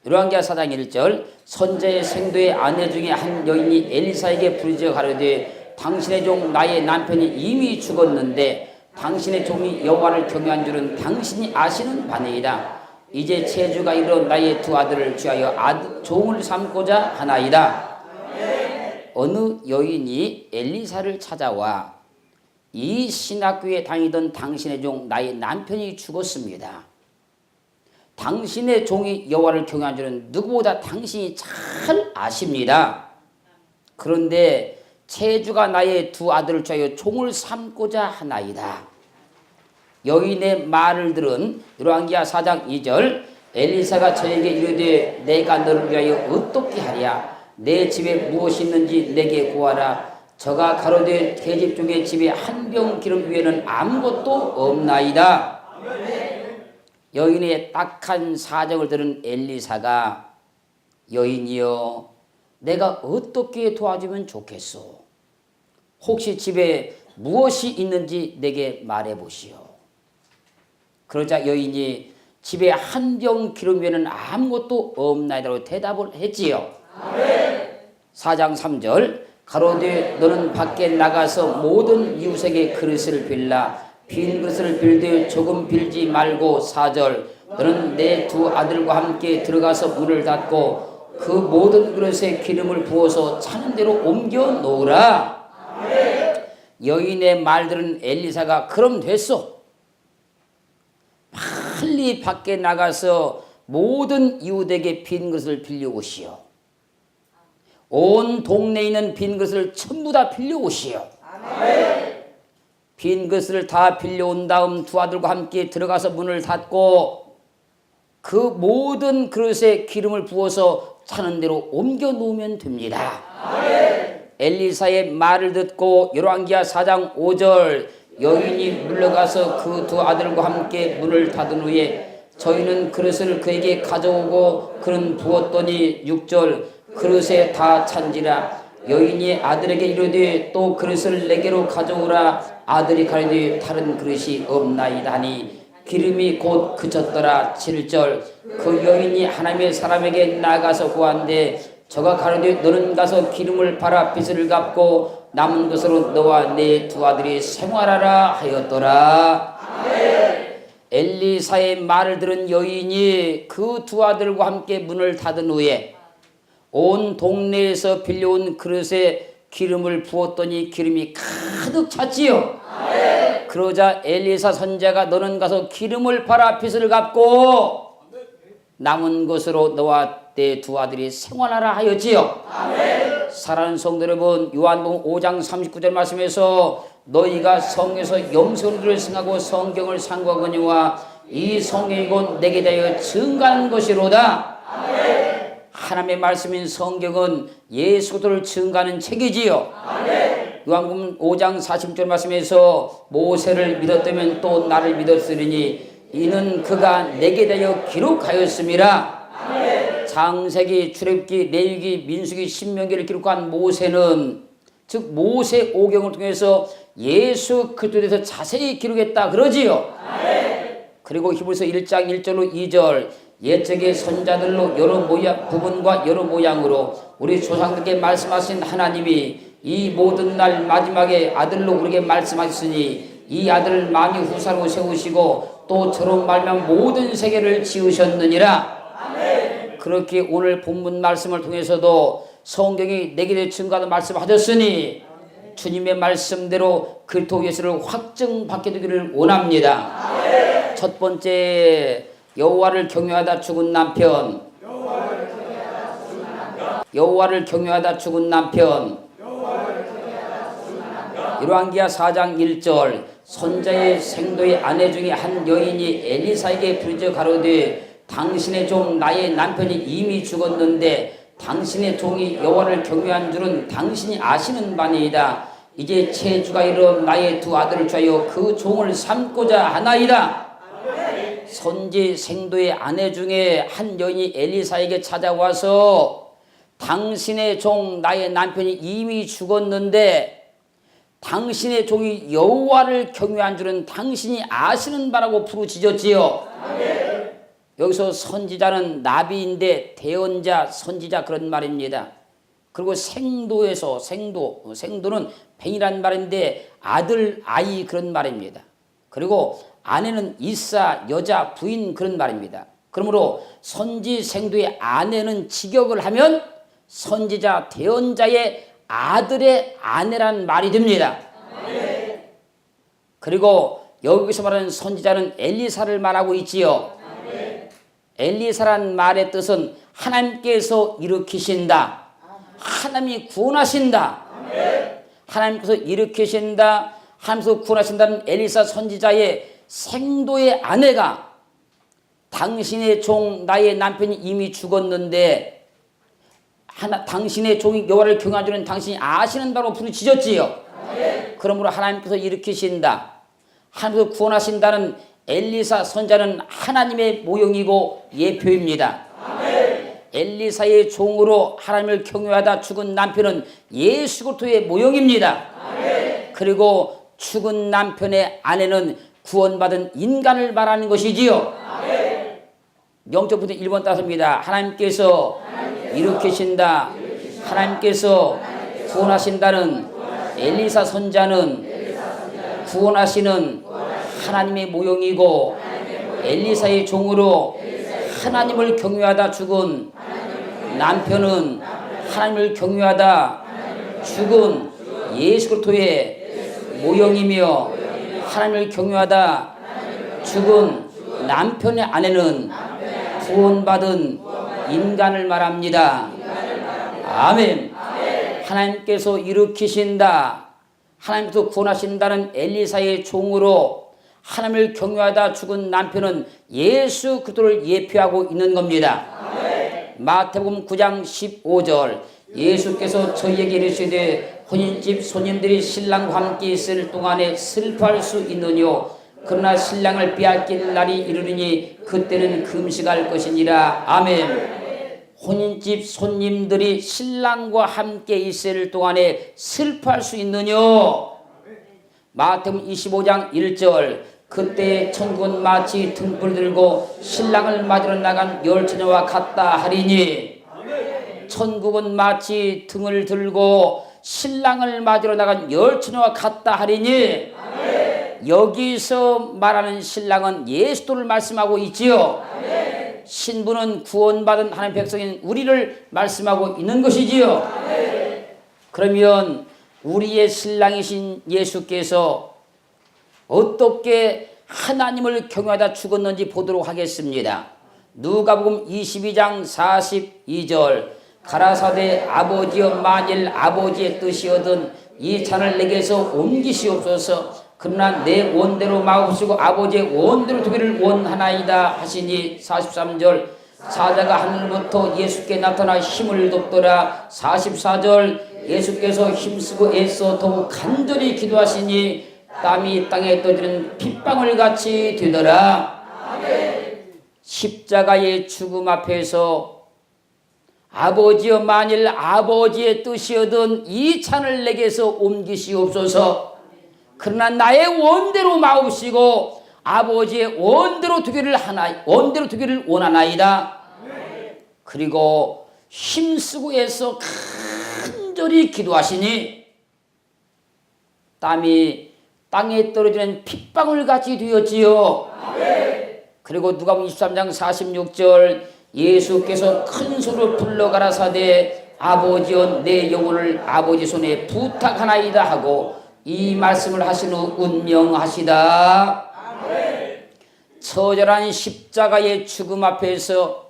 열왕기하 4장 1절 선지자의 생도의 아내 중에 한 여인이 엘리사에게 부르짖어 가로되 당신의 종 나의 남편이 이미 죽었는데 당신의 종이 여호와를 경외한 줄은 당신이 아시는 바니이다. 이제 체주가 이르러 나의 두 아들을 취하여 종을 삼고자 하나이다. 어느 여인이 엘리사를 찾아와 이 신학교에 다니던 당신의 종 나의 남편이 죽었습니다. 당신의 종이 여호와를 경외한 줄은 누구보다 당신이 잘 아십니다. 그런데 체주가 나의 두 아들을 취하여 종을 삼고자 하나이다. 여인의 말을 들은 열왕기하 4장 2절 엘리사가 저에게 이르되 내가 너를 위하여 어떻게 하랴? 내 집에 무엇이 있는지 내게 구하라. 저가 가로되 계집 중에 집에 한 병 기름 위에는 아무것도 없나이다. 여인의 딱한 사정을 들은 엘리사가 여인이여 내가 어떻게 도와주면 좋겠소? 혹시 집에 무엇이 있는지 내게 말해보시오. 그러자 여인이 집에 한 병 기름 위에는 아무것도 없나이다라고 대답을 했지요. 4장 3절 가로되 너는 밖에 나가서 모든 이웃에게 그릇을 빌라 빈 그릇을 빌되 조금 빌지 말고 4절 너는 내 두 아들과 함께 들어가서 문을 닫고 그 모든 그릇에 기름을 부어서 차는 대로 옮겨 놓으라. 여인의 말들은 엘리사가 그럼 됐소. 빨리 밖에 나가서 모든 이웃에게 빈 그릇을 빌려오시오. 온 동네에 있는 빈 그릇을 전부 다 빌려오시오. 빈 그릇을 다 빌려온 다음 두 아들과 함께 들어가서 문을 닫고 그 모든 그릇에 기름을 부어서 차는 대로 옮겨 놓으면 됩니다. 엘리사의 말을 듣고 열왕기하 4장 5절 여인이 물러가서 그 두 아들과 함께 문을 닫은 후에 저희는 그릇을 그에게 가져오고 그는 부었더니 6절 그릇에 다 찬지라. 여인이 아들에게 이르되 또 그릇을 내게로 가져오라. 아들이 가로되 다른 그릇이 없나이다 하니 기름이 곧 그쳤더라. 7절 그 여인이 하나님의 사람에게 나가서 구한데 저가 가로되 너는 가서 기름을 팔아 빚을 갚고 남은 것으로 너와 내 두 아들이 생활하라 하였더라. 엘리사의 말을 들은 여인이 그 두 아들과 함께 문을 닫은 후에 온 동네에서 빌려온 그릇에 기름을 부었더니 기름이 가득 찼지요. 그러자 엘리사 선지자가 너는 가서 기름을 팔아 빚을 갚고 남은 것으로 너와 내 두 아들이 생활하라 하였지요. 사랑하는 성도 여러분, 요한복음 5장 39절 말씀에서 너희가 성에서 영생을 승하고 성경을 상고하거니와 이 성경이 곧 내게 대하여 증거하는 것이로다. 하나님의 말씀인 성경은 예수를 증거하는 책이지요. 요한복음 5장 40절 말씀에서 모세를 믿었다면 또 나를 믿었으리니 이는 그가 내게 대하여 기록하였음이라. 창세기, 출애굽기, 레위기, 민수기, 신명기를 기록한 모세는 즉 모세 오경을 통해서 예수 그리스도에 대해서 자세히 기록했다 그러지요. 그리고 히브리서 1장 1절로 2절 옛적의 선자들로 여러 부분과 여러 모양으로 우리 조상들에게 말씀하신 하나님이 이 모든 날 마지막에 아들로 우리에게 말씀하셨으니 이 아들을 만유 후사로 세우시고 또 저로 말미암아 모든 세계를 지으셨느니라. 그렇게 오늘 본문 말씀을 통해서도 성경이 내게 대해 증거하는 말씀하셨으니 주님의 말씀대로 그리스도 예수를 확증받게 되기를 원합니다. 첫 번째 여호와를 경외하다 죽은 남편. 여호와를 경외하다 죽은 남편. 열왕기하 4장 1절 선자의 생도의 아내 중에 한 여인이 엘리사에게 부르짖어 가로되 당신의 종 나의 남편이 이미 죽었는데 당신의 종이 여호와를 경외한 줄은 당신이 아시는 바니이다. 이제 체주가 이르러 나의 두 아들을 취하여 그 종을 삼고자 하나이다. 선지 생도의 아내 중에 한 여인이 엘리사에게 찾아와서 당신의 종 나의 남편이 이미 죽었는데 당신의 종이 여호와를 경외한 줄은 당신이 아시는 바라고 부르짖었지요. 여기서 선지자는 나비인데 대언자, 선지자 그런 말입니다. 그리고 생도에서 생도는 뱅이란 말인데 아들, 아이 그런 말입니다. 그리고 아내는 이사, 여자, 부인 그런 말입니다. 그러므로 선지 생도의 아내는 직역을 하면 선지자, 대언자의 아들의 아내란 말이 됩니다. 그리고 여기서 말하는 선지자는 엘리사를 말하고 있지요. 엘리사란 말의 뜻은 하나님께서 일으키신다. 하나님이 구원하신다. 하나님께서 일으키신다. 하나님께서 구원하신다는 엘리사 선지자의 생도의 아내가 당신의 종 나의 남편이 이미 죽었는데 당신의 종이 여호와를 경외하는 줄은 당신이 아시는 바로 부르짖었지요. 그러므로 하나님께서 일으키신다. 하나님께서 구원하신다는 엘리사 선자는 하나님의 모형이고 예표입니다. 엘리사의 종으로 하나님을 경외하다 죽은 남편은 예수 그리스도의 모형입니다. 그리고 죽은 남편의 아내는 구원받은 인간을 말하는 것이지요. 영적 부분 1번 따서입니다. 하나님께서 일으키신다. 하나님께서 구원하신다는 엘리사 선자는 구원하시는 하나님의 모형이고 엘리사의 종으로 하나님을 경외하다 죽은 남편은 하나님을 경외하다 죽은 예수 그리스도의 모형이며 하나님을 경외하다 죽은 남편의 아내는 구원받은 인간을 말합니다. 아멘. 하나님께서 일으키신다. 하나님께서 구원하신다는 엘리사의 종으로 하나님을 경외하다 죽은 남편은 예수 그리스도를 예표하고 있는 겁니다. 마태복음 9장 15절 예수께서 저희에게 이르시되 혼인집 손님들이 신랑과 함께 있을 동안에 슬퍼할 수 있느뇨. 그러나 신랑을 빼앗길 날이 이르리니 그때는 금식할 것이니라. 아멘. 혼인집 손님들이 신랑과 함께 있을 동안에 슬퍼할 수 있느뇨. 마태복음 25장 1절 그때 천국은 마치 등불 들고 신랑을 맞으러 나간 열처녀와 같다 하리니. 천국은 마치 등을 들고 신랑을 맞으러 나간 열처녀와 같다 하리니. 여기서 말하는 신랑은 예수를 말씀하고 있지요. 신부는 구원받은 하나님 백성인 우리를 말씀하고 있는 것이지요. 그러면 우리의 신랑이신 예수께서 어떻게 하나님을 경외하다 죽었는지 보도록 하겠습니다. 누가복음 22장 42절 가라사대 아버지여 만일 아버지의 뜻이거든 이 잔을 내게서 옮기시옵소서. 그러나 내 원대로 마옵시고 아버지의 원대로 되기를 원하나이다 하시니. 43절 사자가 하늘부터 예수께 나타나 힘을 돕더라. 44절 예수께서 힘쓰고 애써 더욱 간절히 기도하시니 땀이 땅에 떨어지는 핏방울 같이 되더라. 십자가의 죽음 앞에서 아버지여 만일 아버지의 뜻이거든 이 잔을 내게서 옮기시옵소서. 그러나 나의 원대로 마옵시고 아버지의 원대로 되기를 원하나이다. 그리고 힘쓰고 애써 간절히 기도하시니 땀이 땅에 떨어지는 핏방울 같이 되었지요. 그리고 누가복음 23장 46절 예수께서 큰 소리로 불러 가라사대 아버지여 내 영혼을 아버지 손에 부탁하나이다 하고 이 말씀을 하신 후 운명하시다. 처절한 십자가의 죽음 앞에서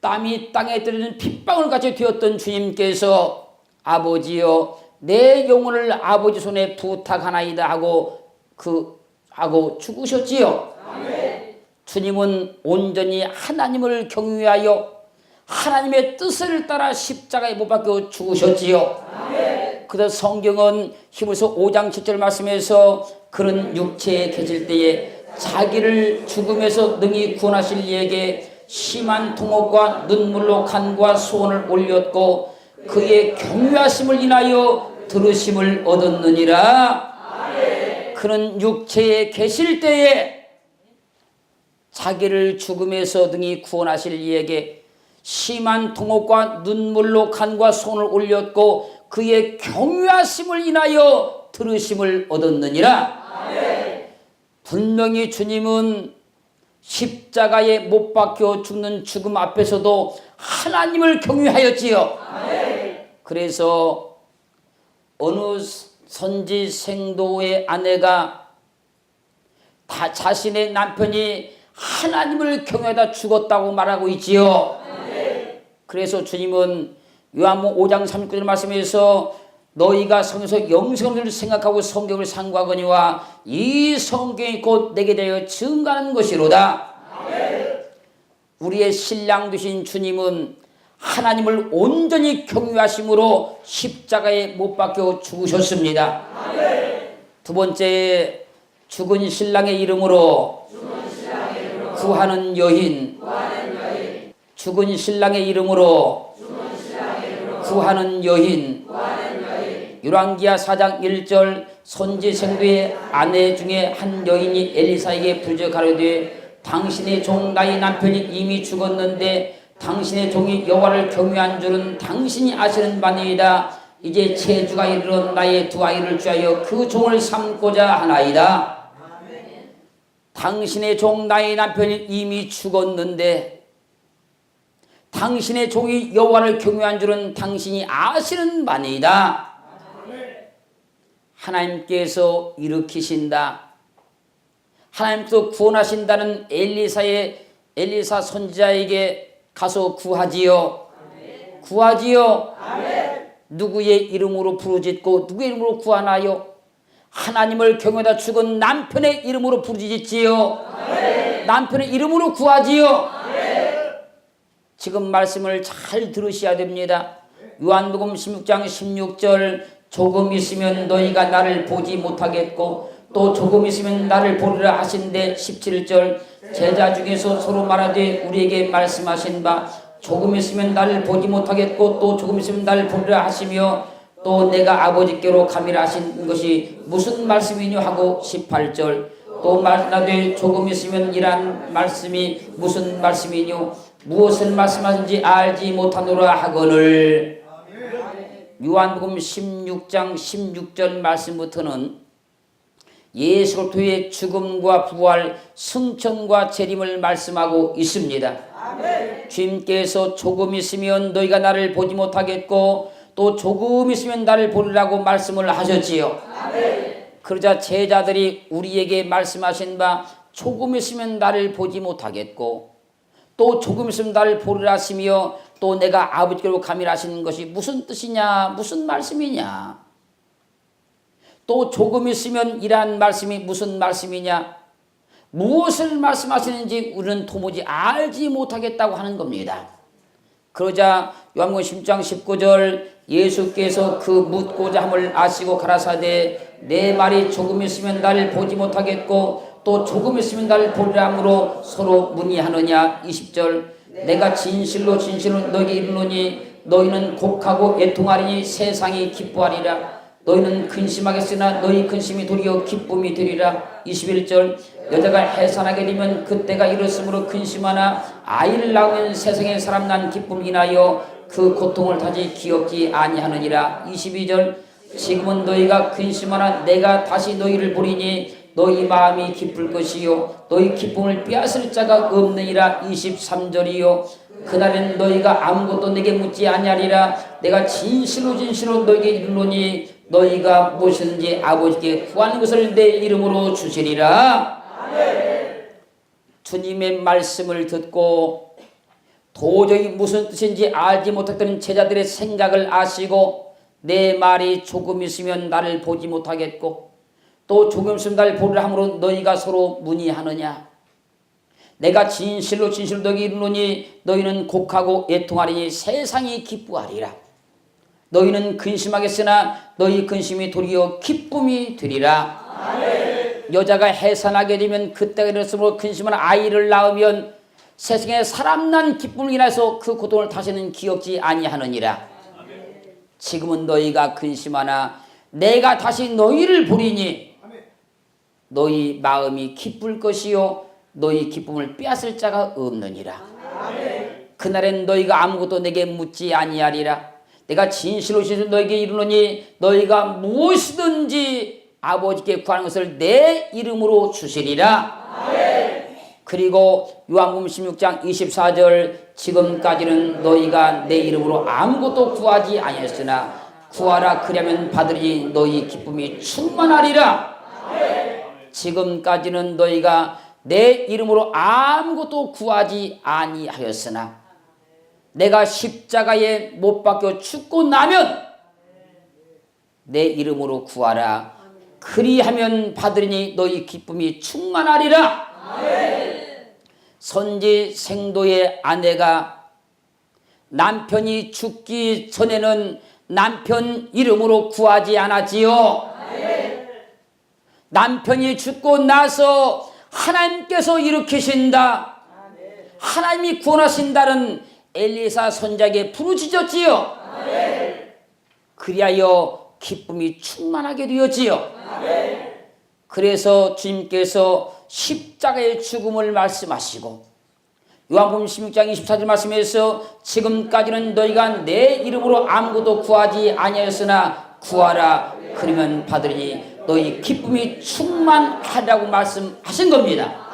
땀이 땅에 떨어지는 핏방울같이 되었던 주님께서 아버지여 내 영혼을 아버지 손에 부탁하나이다 하고 죽으셨지요. 주님은 온전히 하나님을 경외하여 하나님의 뜻을 따라 십자가에 못 박혀 죽으셨지요. 그래서 성경은 히브리서 5장 7절 말씀에서 그런 육체에 계실 때에 자기를 죽음에서 능히 구원하실 이에게 심한 통곡과 눈물로 간과 소원을 올렸고 그의 경외하심을 인하여 들으심을 얻었느니라. 그는 육체에 계실 때에 자기를 죽음에서 등이 구원하실 이에게 심한 통곡과 눈물로 간과 손을 올렸고 그의 경유하심을 인하여 들으심을 얻었느니라. 아멘. 분명히 주님은 십자가에 못 박혀 죽는 죽음 앞에서도 하나님을 경유하였지요. 아멘. 그래서 어느 선지 생도의 아내가 다 자신의 남편이 하나님을 경외하다 죽었다고 말하고 있지요. 아멘. 그래서 주님은 요한복음 5장 39절 말씀에서 너희가 성에서 영생을 생각하고 성경을 상고하거니와 이 성경이 곧 내게 대하여 증거하는 것이로다. 아멘. 우리의 신랑 되신 주님은 하나님을 온전히 경유하심으로 십자가에 못 박혀 죽으셨습니다. 아멘. 두 번째, 죽은 신랑의 이름으로 구하는 여인. 죽은 신랑의 이름으로 구하는 여인. 열왕기하 4장 1절 선지 생도의 아내 중에 한 여인이 엘리사에게 부르짖어 가로되 당신의 종 나의 남편이 이미 죽었는데 당신의 종이 여호와를 경외한 줄은 당신이 아시는 바니이다. 이제 제주가 이르러 나의 두 아이를 주하여 그 종을 삼고자 하나이다. 당신의 종 나의 남편이 이미 죽었는데 당신의 종이 여호와를 경외한 줄은 당신이 아시는 바니이다. 하나님께서 일으키신다. 하나님께서 구원하신다는 엘리사 선지자에게 가서 구하지요. 구하지요. 누구의 이름으로 부르짖고 누구의 이름으로 구하나요? 하나님을 경외하다 죽은 남편의 이름으로 부르짖지요. 남편의 이름으로 구하지요. 지금 말씀을 잘 들으셔야 됩니다. 요한복음 16장 16절 조금 있으면 너희가 나를 보지 못하겠고 또 조금 있으면 나를 보리라 하신데 17절 제자 중에서 서로 말하되 우리에게 말씀하신 바 조금 있으면 나를 보지 못하겠고 또 조금 있으면 나를 보리라 하시며 또 내가 아버지께로 가미라 하신 것이 무슨 말씀이뇨 하고 18절 또 말하되 조금 있으면 이란 말씀이 무슨 말씀이뇨 무엇을 말씀하신지 알지 못하노라 하거늘. 요한복음 16장 16절 말씀부터는 예수 그리스도의 죽음과 부활, 승천과 재림을 말씀하고 있습니다. 아멘. 주님께서 조금 있으면 너희가 나를 보지 못하겠고 또 조금 있으면 나를 보리라고 말씀을 하셨지요. 아멘. 그러자 제자들이 우리에게 말씀하신 바 조금 있으면 나를 보지 못하겠고 또 조금 있으면 나를 보리라 하시며 또 내가 아버지께로 가미라 하시는 것이 무슨 뜻이냐 무슨 말씀이냐 또 조금 있으면 이란 말씀이 무슨 말씀이냐 무엇을 말씀하시는지 우리는 도무지 알지 못하겠다고 하는 겁니다. 그러자 요한복음 10장 19절 예수께서 그 묻고자 함을 아시고 가라사대 내 말이 조금 있으면 나를 보지 못하겠고 또 조금 있으면 나를 보리라 함으로 서로 문의하느냐. 20절 내가 진실로 진실로 너희에게 이르노니 너희는 곡하고 애통하리니 세상이 기뻐하리라. 너희는 근심하겠으나 너희 근심이 도리어 기쁨이 되리라. 21절 여자가 해산하게 되면 그때가 이르렀으므로 근심하나 아이를 낳으면 세상에 사람 난 기쁨을 인하여 그 고통을 다시 기억지 아니하느니라. 22절 지금은 너희가 근심하나 내가 다시 너희를 보리니 너희 마음이 기쁠 것이요 너희 기쁨을 빼앗을 자가 없느니라. 23절이요 그날에는 너희가 아무것도 내게 묻지 아니하리라. 내가 진실로 진실로 너희에게 이르노니 너희가 무엇이든지 아버지께 구하는 것을 내 이름으로 주시리라. 아멘. 주님의 말씀을 듣고 도저히 무슨 뜻인지 알지 못했던 제자들의 생각을 아시고 내 말이 조금 있으면 나를 보지 못하겠고 또 조금 있으면 나를 보리라 함으로 너희가 서로 문의하느냐. 내가 진실로 진실로 너희에게 이르노니 너희는 곡하고 애통하리니 세상이 기뻐하리라. 너희는 근심하겠으나 너희 근심이 도리어 기쁨이 되리라. 아멘. 여자가 해산하게 되면 그때가 이르렀으므로 근심한 아이를 낳으면 세상에 사람 난 기쁨을 인해서 그 고통을 다시는 기억지 아니하느니라. 아멘. 지금은 너희가 근심하나 내가 다시 너희를 보리니 너희 마음이 기쁠 것이요 너희 기쁨을 빼앗을 자가 없느니라. 그날엔 너희가 아무것도 내게 묻지 아니하리라. 내가 진실로 진실로 너희에게 이르노니 너희가 무엇이든지 아버지께 구하는 것을 내 이름으로 주시리라. 그리고 요한복음 16장 24절 지금까지는 너희가 내 이름으로 아무것도 구하지 아니했으나 구하라 그리하면 받으리니 너희 기쁨이 충만하리라. 지금까지는 너희가 내 이름으로 아무것도 구하지 아니하였으나 내가 십자가에 못 박혀 죽고 나면 내 이름으로 구하라 그리하면 받으리니 너희 기쁨이 충만하리라. 선지 생도의 아내가 남편이 죽기 전에는 남편 이름으로 구하지 않았지요. 남편이 죽고 나서 하나님께서 일으키신다, 하나님이 구원하신다는 엘리사 선지자에게 부르짖었지요. 그리하여 기쁨이 충만하게 되었지요. 그래서 주님께서 십자가의 죽음을 말씀하시고 요한복음 16장 24절 말씀에서 지금까지는 너희가 내 이름으로 아무것도 구하지 아니하였으나 구하라 그러면 받으리니 너희 기쁨이 충만하다고 말씀하신 겁니다.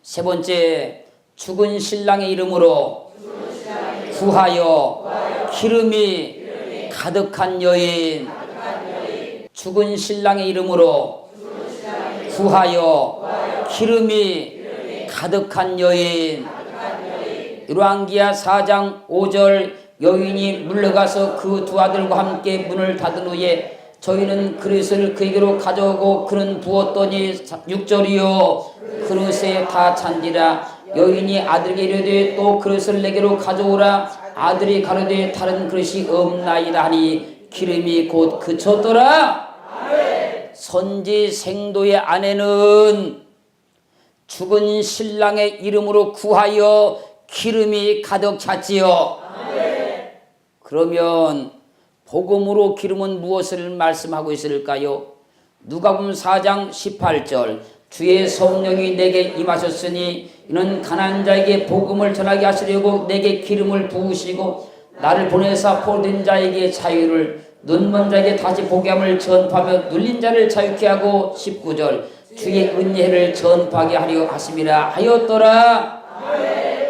세 번째, 죽은 신랑의 이름으로 구하여 기름이 가득한 여인. 죽은 신랑의 이름으로 구하여 기름이 가득한 여인. 열왕기하 4장 5절 여인이 물러가서 그 두 아들과 함께 문을 닫은 후에 저희는 그릇을 그에게로 가져오고 그는 부었더니 6절이요 그릇에 다 찬지라. 여인이 아들에게 이르되 또 그릇을 내게로 가져오라. 아들이 가로되 다른 그릇이 없나이다 하니 기름이 곧 그쳤더라. 선지 생도의 아내는 죽은 신랑의 이름으로 구하여 기름이 가득 찼지요. 그러면 복음으로 기름은 무엇을 말씀하고 있을까요? 누가복음 4장 18절 주의 성령이 내게 임하셨으니 이는 가난한 자에게 복음을 전하게 하시려고 내게 기름을 부으시고 나를 보내사 포로된 자에게 자유를, 눈먼 자에게 다시 보게 함을 전파하며 눌린 자를 자유케 하고 19절 주의 은혜를 전파하게 하려 하심이라 하였더라.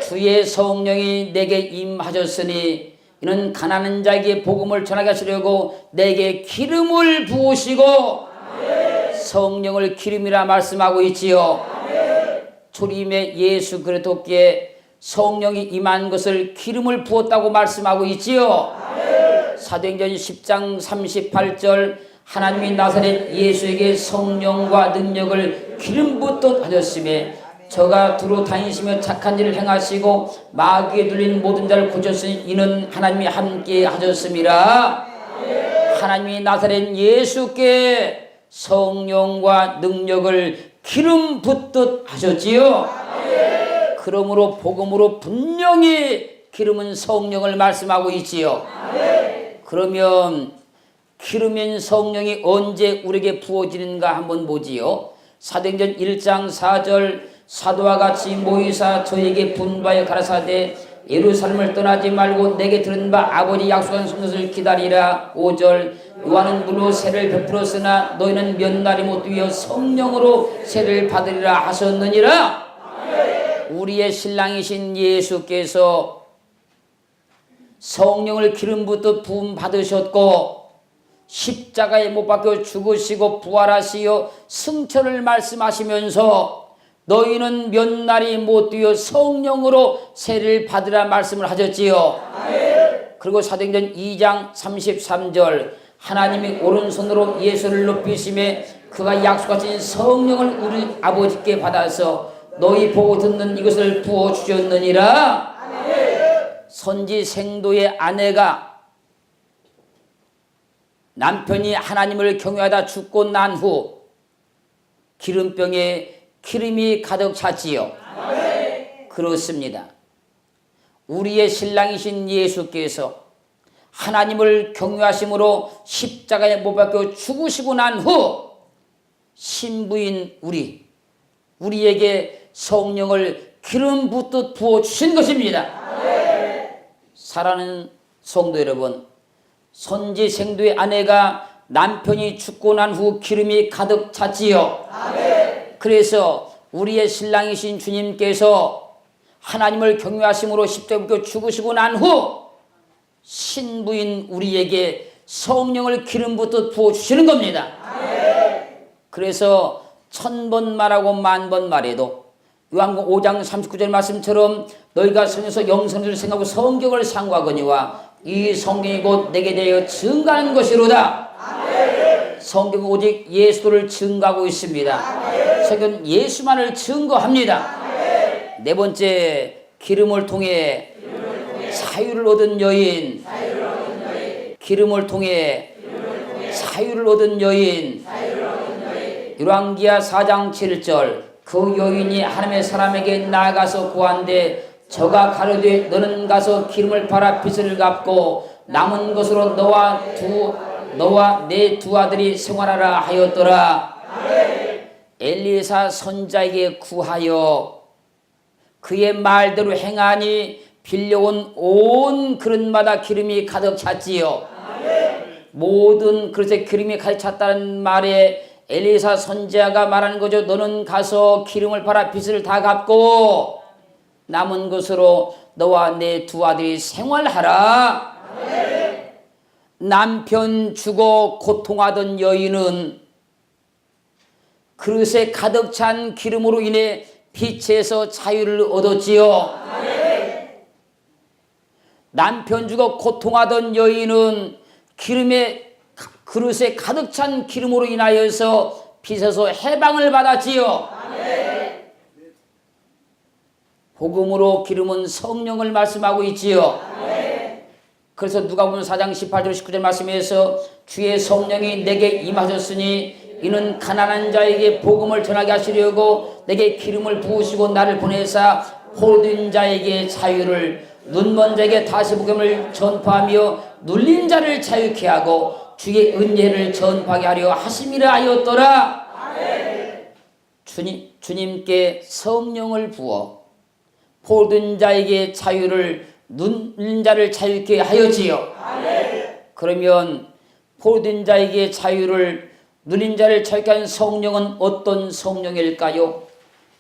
주의 성령이 내게 임하셨으니 이는 가난한 자에게 복음을 전하게 하시려고 내게 기름을 부으시고 성령을 기름이라 말씀하고 있지요. 초림의 예수 그리스도께 성령이 임한 것을 기름을 부었다고 말씀하고 있지요. 사도행전 10장 38절 하나님이 나사렛 예수에게 성령과 능력을 기름 붓듯 하셨으며 저가 두루 다니시며 착한 일을 행하시고 마귀에 들린 모든 자를 고쳤으니 이는 하나님이 함께 하셨습니다. 하나님이 나사렛 예수께 성령과 능력을 기름 붓듯 하셨지요. 그러므로 복음으로 분명히 기름은 성령을 말씀하고 있지요. 그러면 기름인 성령이 언제 우리에게 부어지는가 한번 보지요. 사도행전 1장 4절 사도와 같이 모이사 저에게 분부하여 가라사대 예루살렘을 떠나지 말고 내게 들은 바 아버지 약속한 성령을 기다리라. 5절 요한은 물로 세를 베풀었으나 너희는 몇 날이 못 뒤어 성령으로 세를 받으리라 하셨느니라. 우리의 신랑이신 예수께서 성령을 기름 붓듯 부음 받으셨고 십자가에 못 박혀 죽으시고 부활하시어 승천을 말씀하시면서 너희는 몇 날이 못 뒤어 성령으로 세를 받으라 말씀을 하셨지요. 그리고 사도행전 2장 33절 하나님이 오른손으로 예수를 높이시매 그가 약속하신 성령을 우리 아버지께 받아서 너희 보고 듣는 이것을 부어주셨느니라. 선지 생도의 아내가 남편이 하나님을 경외하다 죽고 난 후 기름병에 기름이 가득 찼지요. 그렇습니다. 우리의 신랑이신 예수께서 하나님을 경외하심으로 십자가에 못 박혀 죽으시고 난 후 신부인 우리 우리에게 성령을 기름 붓듯 부어주신 것입니다. 사랑하는 성도 여러분, 선지생도의 아내가 남편이 죽고 난 후 기름이 가득 찼지요. 그래서 우리의 신랑이신 주님께서 하나님을 경외하심으로 십자가에 죽으시고 난 후 신부인 우리에게 성령을 기름 붓듯 부어주시는 겁니다. 그래서 1000번 말하고 10,000번 말해도 요한복음 5장 39절 말씀처럼 너희가 성에서 영성을 생각하고 성경을 상고하거니와 이 성경이 곧 내게 대하여 증거하는 것이로다. 성경은 오직 예수를 증거하고 있습니다. 성경은 예수만을 증거합니다. 네 번째, 기름을 통해 자유를 얻은 여인. 기름을 통해 자유를 얻은 여인. 열왕기하 4장 7절 그 여인이 하나님의 사람에게 나아가서 구한데 저가 가로되 너는 가서 기름을 팔아 빚을 갚고 남은 것으로 너와 내 두 아들이 생활하라 하였더라. 엘리사 선자에게 구하여 그의 말대로 행하니 빌려온 온 그릇마다 기름이 가득 찼지요. 모든 그릇에 기름이 가득 찼다는 말에 엘리사 선지자가 말하는 거죠. 너는 가서 기름을 팔아 빚을 다 갚고 남은 것으로 너와 내 두 아들이 생활하라. 남편 죽어 고통하던 여인은 그릇에 가득 찬 기름으로 인해 빚에서 자유를 얻었지요. 남편 죽어 고통하던 여인은 그릇에 가득 찬 기름으로 인하여서 빚에서 해방을 받았지요. 복음으로 기름은 성령을 말씀하고 있지요. 그래서 누가복음 4장 18절 19절 말씀에서 주의 성령이 내게 임하셨으니 이는 가난한 자에게 복음을 전하게 하시려고 내게 기름을 부으시고 나를 보내사 홀된 자에게 자유를, 눈먼 자에게 다시 복음을 전파하며 눌린 자를 자유케 하고 주의 은혜를 전파하게 하려 하심이라 하였더라. 주님께 성령을 부어 홀된 자에게 자유를, 눈린 자를 자유케 하였지요. 그러면 홀된 자에게 자유를, 눈린 자를 자유케 한 성령은 어떤 성령일까요?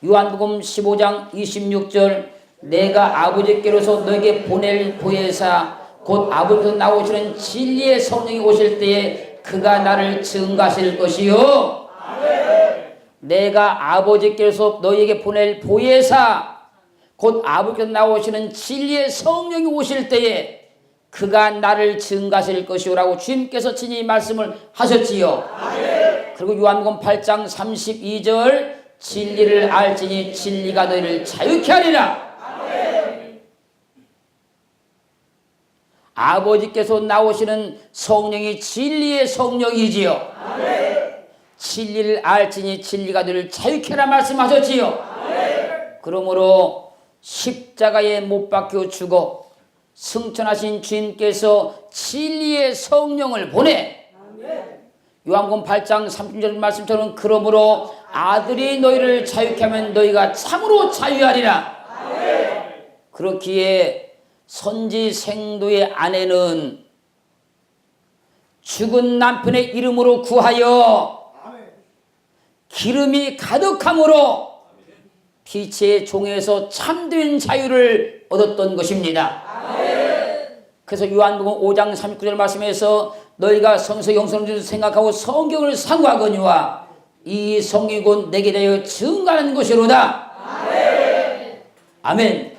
요한복음 15장 26절 내가 아버지께로서 너에게 보낼 보혜사 곧 아버지께서 나오시는 진리의 성령이 오실 때에 그가 나를 증거하실 것이요. 내가 아버지께서 너에게 보낼 보혜사 곧 아버지께서 나오시는 진리의 성령이 오실 때에 그가 나를 증거하실 것이오라고 주님께서 친히 말씀을 하셨지요. 그리고 요한복음 8장 32절 진리를 알지니 진리가 너희를 자유케 하리라. 아버지께서 나오시는 성령이 진리의 성령이지요. 진리를 알지니 진리가 너희를 자유케 하라 말씀하셨지요. 그러므로 십자가에 못 박혀 죽어 승천하신 주님께서 진리의 성령을 보내 요한복음 8장 30절 말씀처럼 그러므로 아들이 너희를 자유케 하면 너희가 참으로 자유하리라. 그렇기에 선지생도의 아내는 죽은 남편의 이름으로 구하여 기름이 가득함으로 빛의 종에서 참된 자유를 얻었던 것입니다. 그래서 요한복음 5장 39절 말씀에서 너희가 성서 영성을 생각하고 성경을 상고하거니와 이 성경이 곧 내게 대하여 증거하는 것이로다. 아멘.